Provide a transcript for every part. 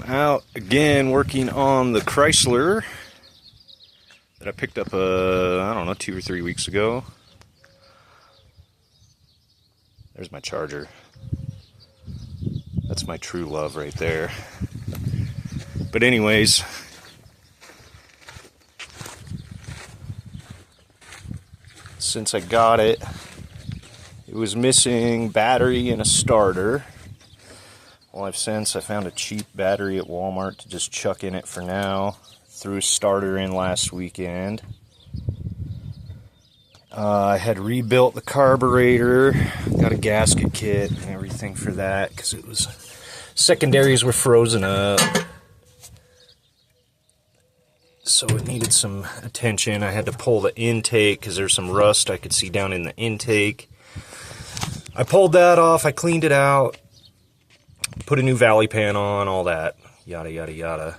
I'm out again working on the Chrysler that I picked up, I don't know, 2 or 3 weeks ago. There's my Charger. That's my true love right there. But anyways, since I got it, it was missing battery and a starter. Well, I found a cheap battery at Walmart to just chuck in it for now. Threw a starter in last weekend. I had rebuilt the carburetor, got a gasket kit and everything for that because it was secondaries were frozen up. So it needed some attention. I had to pull the intake because there's some rust I could see down in the intake. I pulled that off, I cleaned it out, put a new valley pan on, all that, yada yada yada.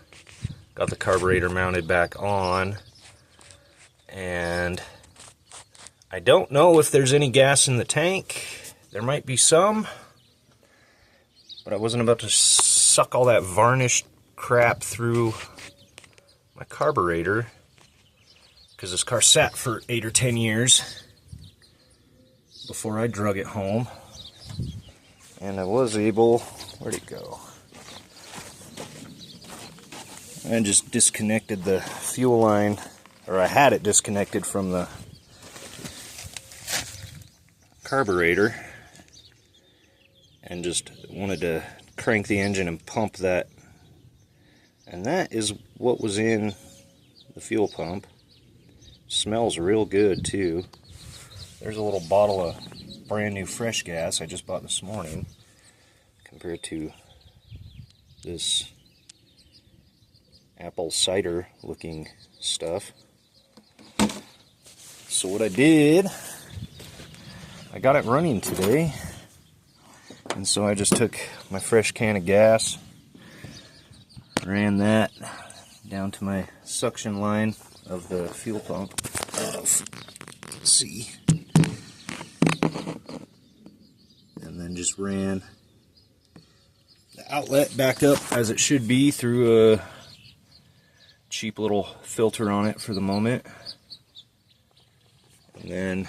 Got the carburetor mounted back on, and I don't know if there's any gas in the tank. There might be some, but I wasn't about to suck all that varnished crap through my carburetor because this car sat for 8 or 10 years before I drug it home. And I was able, where'd it go? I just disconnected the fuel line, or I had it disconnected from the carburetor and just wanted to crank the engine and pump that. And that is what was in the fuel pump. Smells real good too. There's a little bottle of brand new fresh gas I just bought this morning compared to this apple cider looking stuff. So what I did, I got it running today, and so I just took my fresh can of gas, ran that down to my suction line of the fuel pump. Let's see. And then just ran the outlet back up as it should be through a cheap little filter on it for the moment. And then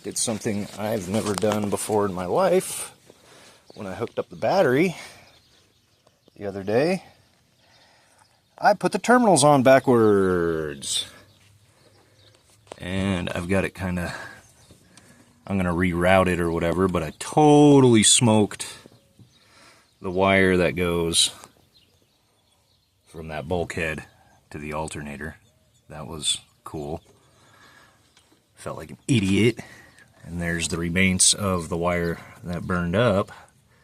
did something I've never done before in my life when I hooked up the battery the other day. I put the terminals on backwards. And I've got it kind of, I'm going to reroute it or whatever, but I totally smoked the wire that goes from that bulkhead to the alternator. That was cool. Felt like an idiot. And there's the remains of the wire that burned up.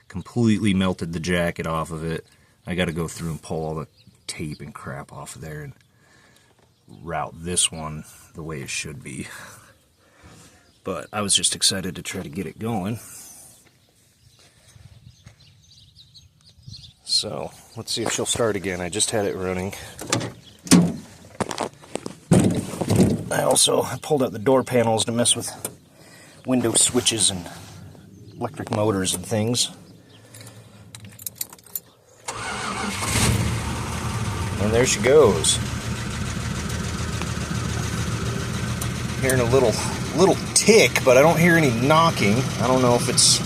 Completely melted the jacket off of it. I got to go through and pull all the tape and crap off of there and route this one the way it should be. But I was just excited to try to get it going. So let's see if she'll start again. I just had it running. I pulled out the door panels to mess with window switches and electric motors and things. And there she goes. Hearing a little tick, but I don't hear any knocking. I don't know if it's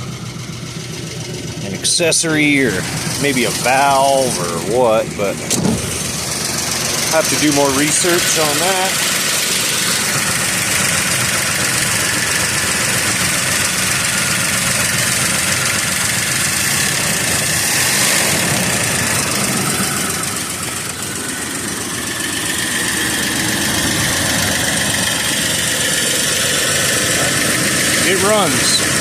an accessory or maybe a valve or what, but I have to do more research on that. It runs.